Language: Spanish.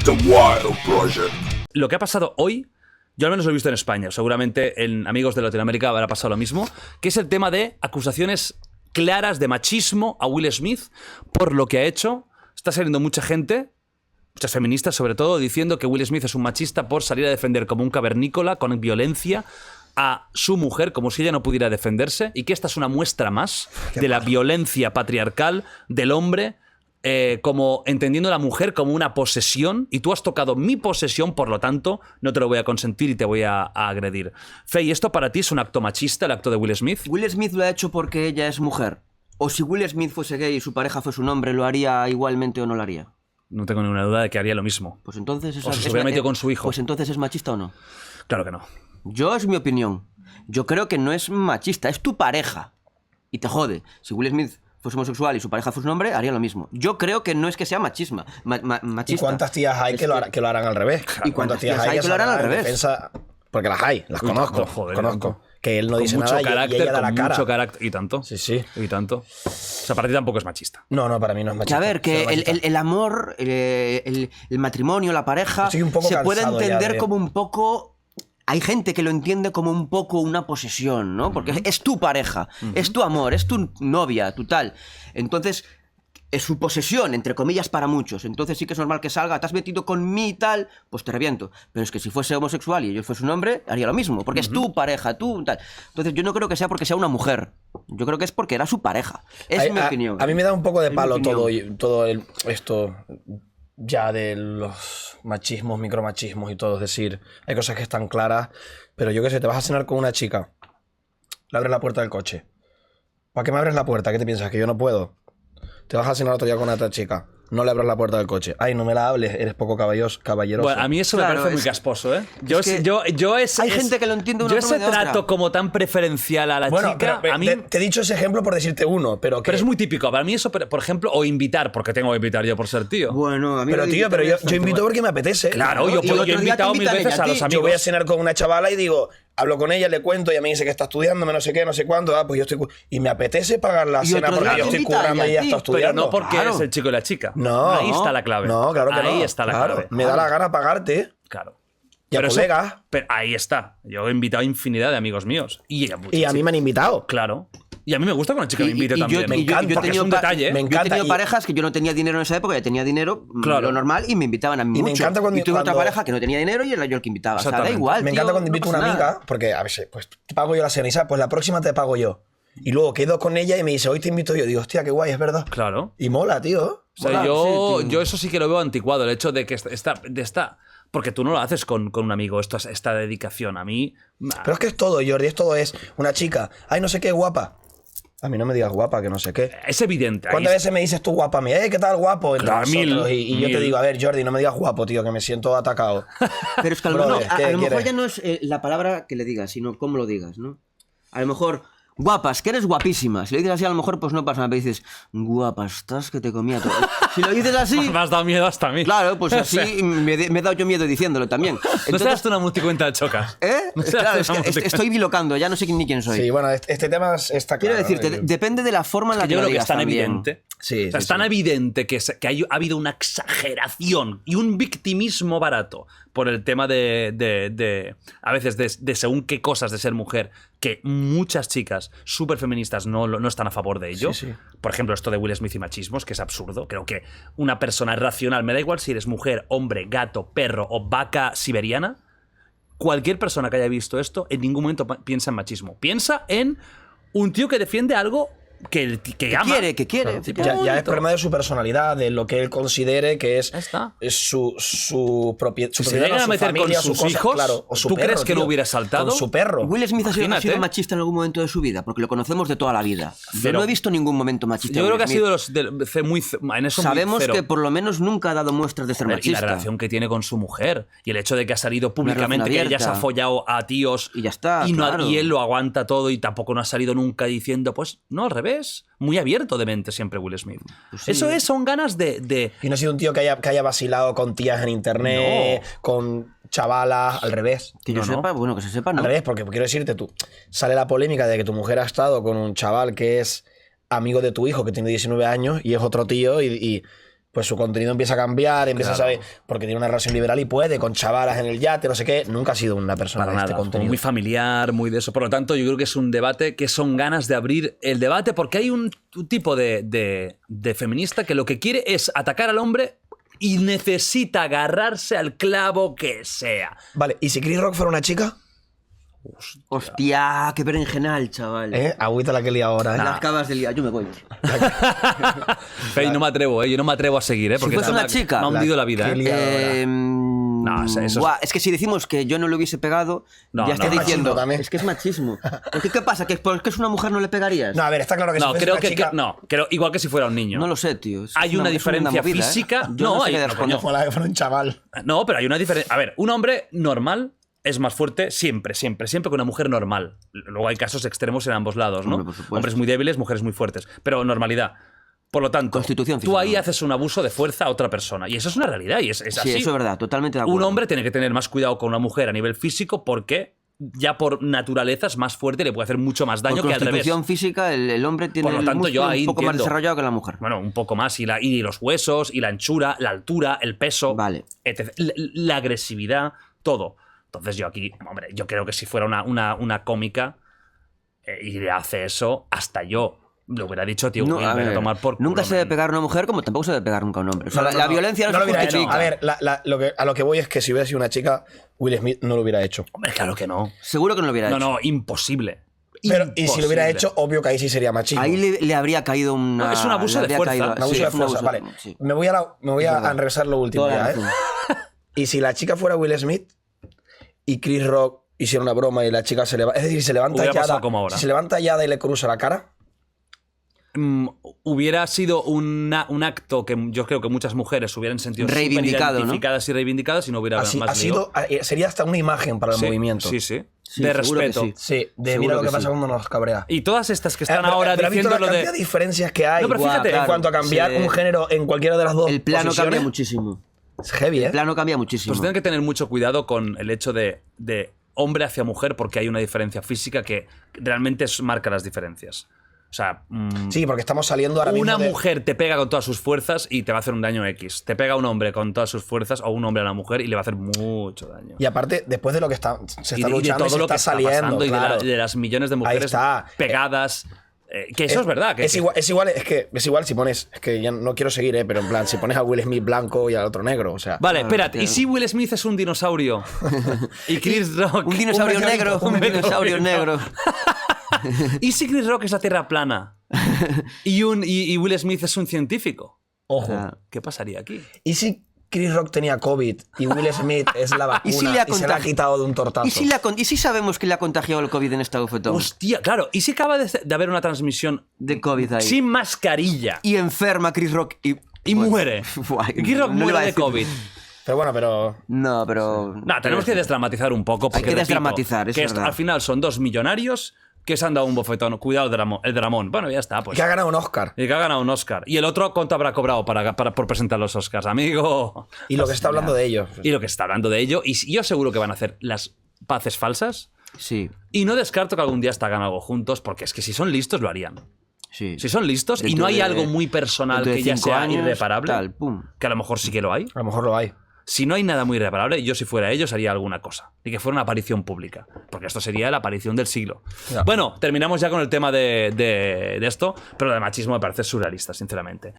The Wild Project. Lo que ha pasado hoy, yo al menos lo he visto en España, seguramente en amigos de Latinoamérica habrá pasado lo mismo, que es el tema de acusaciones claras de machismo a Will Smith por lo que ha hecho. Está saliendo mucha gente, muchas feministas sobre todo, diciendo que Will Smith es un machista por salir a defender como un cavernícola con violencia a su mujer, como si ella no pudiera defenderse, y que esta es una muestra más de la violencia patriarcal del hombre, como entendiendo a la mujer como una posesión, y tú has tocado mi posesión, por lo tanto no te lo voy a consentir y te voy a agredir. Fey, ¿esto para ti es un acto machista, el acto de Will Smith? Will Smith lo ha hecho porque ella es mujer. O si Will Smith fuese gay y su pareja fuese un hombre, ¿lo haría igualmente o no lo haría? No tengo ninguna duda de que haría lo mismo. Pues entonces O si se hubiera metido con su hijo. Pues entonces ¿es machista o no? Claro que no. Yo, es mi opinión. Yo creo que no es machista, es tu pareja. Y te jode. Si Will Smith fuese homosexual y su pareja fuese un hombre, haría lo mismo. Yo creo que no es que sea machismo. Machista. ¿Y cuántas tías hay que lo harán al revés? ¿Y cuántas tías hay que lo harán al revés? Defensa... Porque las hay, las conozco. Joder, conozco. Que él no con dice mucho nada carácter, y ella da la con cara. mucho carácter. Y tanto. Sí, sí. Y tanto. O sea, para ti tampoco es machista. No, para mí no es Que machista. a ver, que el amor, el matrimonio, la pareja, Estoy un poco se puede cansado ya entender de- como un poco... Hay gente que lo entiende como un poco una posesión, ¿no? Porque es tu pareja, es tu amor, es tu novia, tu tal. Entonces, es su posesión, entre comillas, para muchos. Entonces sí que es normal que salga, te has metido con mí y tal, pues te reviento. Pero es que si fuese homosexual y yo fuese un hombre, haría lo mismo, porque es tu pareja, tú tal. Entonces yo no creo que sea porque sea una mujer. Yo creo que es porque era su pareja. Es mi opinión. A mí me da un poco de Es mi palo opinión. todo esto ya de los machismos, micromachismos y todo. Es decir, hay cosas que están claras, pero yo qué sé, te vas a cenar con una chica, le abres la puerta del coche. ¿Para qué me abres la puerta? ¿Qué te piensas? ¿Que yo no puedo? Te vas a cenar otro día con otra chica, no le abras la puerta del coche. Ay, no me la hables, eres poco caballeroso. Bueno, a mí eso Claro, me parece muy es- casposo, ¿eh? hay gente que lo entiende de Yo una ese forma y de otra. trato como tan preferencial a la Bueno, chica, pero, a mí... te he dicho ese ejemplo por decirte uno, pero que... Pero es muy típico. Para mí eso, por ejemplo, o invitar, porque tengo que invitar yo por ser tío. Bueno, a mí Pero lo de tío, pero yo invitarme es invito bastante porque me apetece. Claro, Y yo otro he día te invitado mil invitan veces ella a a ti. los amigos. Yo voy a cenar con una chavala y digo, hablo con ella, le cuento, ella me dice que está estudiando, no sé qué, no sé cuándo. Ah, pues yo estoy... Y me apetece pagar la Y cena otro porque día yo te estoy invita currando y ella ella a ti. está Pero estudiando. no porque Claro. es el chico y la chica. No. Ahí está la clave. No, claro que no. Ahí está la Claro, clave. me da la gana pagarte. Claro. Y a Pero eso- colegas. pero ahí está. Yo he invitado a infinidad de amigos míos. Y Y a mí me han invitado. Claro. Y a mí me gusta que una chica me invite también. Me encanta, porque es un detalle, ¿eh? me Yo he encanta. tenido Y- parejas que yo no tenía dinero en esa época, ya tenía dinero, Claro. lo normal, y me invitaban a mí Y me mucho. encanta cuando- y tuve otra cuando- pareja que no tenía dinero y era yo el que invitaba. O sea, da Exactamente. igual, Me tío, encanta cuando no invito a pasa una nada. amiga, porque a veces, pues te pago yo la cena y sabes, pues la próxima te pago yo. Y luego quedo con ella y me dice, hoy te invito yo. Digo, hostia, qué guay, es verdad. Claro. Y mola, tío. O sea, Mola. yo, sí, tío. yo eso sí que lo veo anticuado, el hecho de que esta porque tú no lo haces con un amigo, esta dedicación. A mí... Pero es que es todo, Jordi, es una chica. Ay, no sé qué, guapa. A mí no me digas guapa, que no sé qué. Es evidente. ¿Cuántas veces me dices tú guapa a mí? ¿Qué tal guapo? Entre Claro, nosotros. mil, Y yo te mil. digo, a ver, Jordi, no me digas guapo, tío, que me siento atacado. Pero es que a lo Brother, mejor, ¿qué a lo mejor quieres? ya no es la palabra que le digas, sino cómo lo digas, ¿no? A lo mejor, guapas, que eres guapísima. Si lo dices así, a lo mejor pues no pasa nada, pero dices, guapa, estás que te comía todo. Si lo dices así, Me has dado miedo hasta a mí. claro, pues O sea, así me he dado yo miedo diciéndolo también. no Entonces, serás tú una multicuenta de chocas. ¿eh? No serás Claro, tú es una que multicuenta. estoy bilocando, ya no sé ni quién soy. Sí, bueno, este tema está Quiero claro. decirte, ¿no? depende de la forma en la Que que yo lo creo que digas es tan también. evidente. Sí, O sea, sí, es tan sí. evidente que ha habido una exageración y un victimismo barato por el tema de a veces de según qué cosas de ser mujer, que muchas chicas súper feministas no están a favor de ello. Sí, sí. Por ejemplo, esto de Will Smith y machismos, que es absurdo. Creo que una persona racional, me da igual si eres mujer, hombre, gato, perro o vaca siberiana, cualquier persona que haya visto esto en ningún momento piensa en machismo. Piensa en un tío que defiende algo que ama. Que quiere. Ya es problema de su personalidad, de lo que él considere que es, Ya está. es su propiedad. Si se llegan a meter con sus hijos, claro, o su ¿tú perro, crees que tío, no hubiera saltado? Con su perro. Will Smith ha sido Imagínate. machista en algún momento de su vida, porque lo conocemos de toda la vida. Yo Pero- no he visto ningún momento machista. Yo de creo que Will ha Smith. sido en eso muy Sabemos cero. que por lo menos nunca ha dado muestras de ser Y la machista. relación que tiene con su mujer y el hecho de que ha salido públicamente que relación ella se ha abierta. follado a tíos Y ya está, y, claro. y él lo aguanta todo y tampoco no ha salido nunca diciendo pues no, al revés, muy abierto de mente siempre Will Smith. Pues sí. Son ganas de Y no ha sido un tío que haya vacilado con tías en internet, con chavalas, al revés. Que yo No, no. sepa, bueno, que se sepa, ¿no? Al revés, porque quiero decirte tú, sale la polémica de que tu mujer ha estado con un chaval que es amigo de tu hijo que tiene 19 años y es otro tío y pues su contenido empieza a cambiar, empieza a saber, porque tiene una relación liberal y puede, con chavalas en el yate, no sé qué. Nunca ha sido una persona Para de este nada, como contenido. muy familiar, muy de eso. Por lo tanto, yo creo que es un debate que son ganas de abrir el debate, porque hay un tipo de feminista que lo que quiere es atacar al hombre y necesita agarrarse al clavo que sea. Vale, ¿y si Chris Rock fuera una chica? Hostia, qué berenjenal, chaval. Agüita la que lía ahora, ¿eh? Las acabas de liar, yo me voy. Fey, no me atrevo, yo no me atrevo a seguir, porque fuese esto una chica, me ha hundido la la vida. que lía- No, eso es- buah, es que si decimos que yo no le hubiese pegado, No, ya está no, diciendo. machismo también. Es que es machismo. Porque, ¿qué pasa? ¿Que porque es una mujer no le pegarías? No, a ver, está claro que si No, fuese creo una que, chica, no, creo, igual que si fuera un niño. No lo sé, tío. Es Hay una es diferencia movida, ¿eh? física. Yo No, sé hay- qué no, respondo. coño. fuera un chaval. No, pero hay una diferencia. A ver, un hombre normal es más fuerte siempre que una mujer normal. Luego hay casos extremos en ambos lados, ¿no? Hombre, por supuesto. Hombres muy débiles, mujeres muy fuertes. Pero normalidad. Por lo tanto, Constitución tú física, ahí ¿no? haces un abuso de fuerza a otra persona. Y eso es una realidad. Y es Sí, así. eso es verdad, totalmente de acuerdo. Un hombre tiene que tener más cuidado con una mujer a nivel físico porque ya por naturaleza es más fuerte y le puede hacer mucho más daño Por que al revés. constitución física, el hombre tiene Por lo el tanto, yo músculo ahí un poco más entiendo. desarrollado que la mujer. Bueno, un poco más. Y los huesos, y la anchura, la altura, el peso, Vale. etc. La agresividad, todo. Entonces yo aquí, hombre, yo creo que si fuera una cómica y le hace eso, hasta yo le hubiera dicho, tío, No, Will, a ven a ver, tomar por culo, nunca se debe man. pegar a una mujer como tampoco se debe pegar nunca a un hombre. O sea, la violencia no, lo se hubiera hecho. justifica. A ver, a lo que voy es que si hubiera sido una chica, Will Smith no lo hubiera hecho. Hombre, claro que no. Seguro que no lo hubiera No, hecho. no, imposible. Pero, y si lo hubiera Imposible. hecho, obvio que ahí sí sería machismo. Ahí le habría caído una... No, es un abuso le de habría fuerza. caído- Un abuso sí, de es un fuerza, abuso- vale. sí. Me voy a verdad. enrevesar lo último Toda la ya, ¿eh? razón. Y si la chica fuera Will Smith y Chris Rock hiciera una broma y la chica se levanta... Es decir, se levanta Hubiera pasado hallada... como ahora. Si se levanta hallada y le cruza la cara... Hubiera sido un acto que yo creo que muchas mujeres hubieran sentido Reivindicado, ¿no? identificadas y reivindicadas y no hubiera Así, más lío. sería hasta una imagen para el Sí, movimiento. Sí, sí. Sí, de seguro que respeto. sí. Sí, de Seguro mira lo que que pasa sí. cuando nos cabrea. Y todas estas que están Pero- ahora pero has visto diciendo la lo cantidad de... de diferencias que hay No, pero fíjate, en claro, cuanto a cambiar sí. un género en cualquiera de las dos El plano posiciones. cambia muchísimo. Es heavy, ¿eh? El plano cambia muchísimo. Pues tienen que tener mucho cuidado con el hecho de hombre hacia mujer porque hay una diferencia física que realmente marca las diferencias. O sea, Sí, porque estamos saliendo ahora una mismo de... mujer te pega con todas sus fuerzas y te va a hacer un daño X. Te pega un hombre con todas sus fuerzas o un hombre a una mujer y le va a hacer mucho daño. Y aparte, después de lo que se está Y de luchando y todo se lo que está está saliendo, pasando y claro. de las millones de mujeres está. pegadas. Que eso es verdad. Que, es igual si pones... Es que ya no quiero seguir, pero en plan, si pones a Will Smith blanco y al otro negro, o sea... Vale, Claro, espérate. tío. ¿Y si Will Smith es un dinosaurio? Y Chris Rock... Un dinosaurio Un negro, meteorito, un dinosaurio negro. ¿Y si Chris Rock es la Tierra plana? Y Will Smith es un científico. Ojo. Ah. ¿Qué pasaría aquí? ¿Y si Chris Rock tenía COVID y Will Smith es la vacuna ¿Y y, si le ha se la ha contagi- quitado de un tortazo? ¿Y si sabemos que le ha contagiado el COVID en esta bufetón? Hostia, claro. ¿Y si acaba de haber una transmisión De COVID ahí. sin mascarilla Y enferma Chris Rock y y muere? Buah, Y Chris Rock no le iba muere a de decir. COVID. Pero bueno, pero... No, pero... No, tenemos que desdramatizar un poco. Porque, que repito, desdramatizar, es que verdad. al final son dos millonarios que se han dado un bofetón. Cuidado el Dramón. Bueno, ya está, pues. Que ha ganado un Oscar. Y que ha ganado un Oscar. ¿Y el otro cuánto habrá cobrado por presentar los Oscars, amigo? Y lo que se está hablando de ellos. Y lo que se está hablando de ello. Y yo seguro que van a hacer las paces falsas. Sí, Y no descarto que algún día hasta hagan algo juntos, porque es que si son listos lo harían. sí. Si son listos y Dentro no hay de- algo muy personal dentro de que ya 5 sea años, irreparable, tal, pum. que a lo mejor sí que lo hay. A lo mejor lo hay. Si no hay nada muy irreparable, yo si fuera ellos haría alguna cosa. Y que fuera una aparición pública. Porque esto sería la aparición del siglo. Ya. Bueno, terminamos ya con el tema de esto, pero lo de machismo me parece surrealista, sinceramente.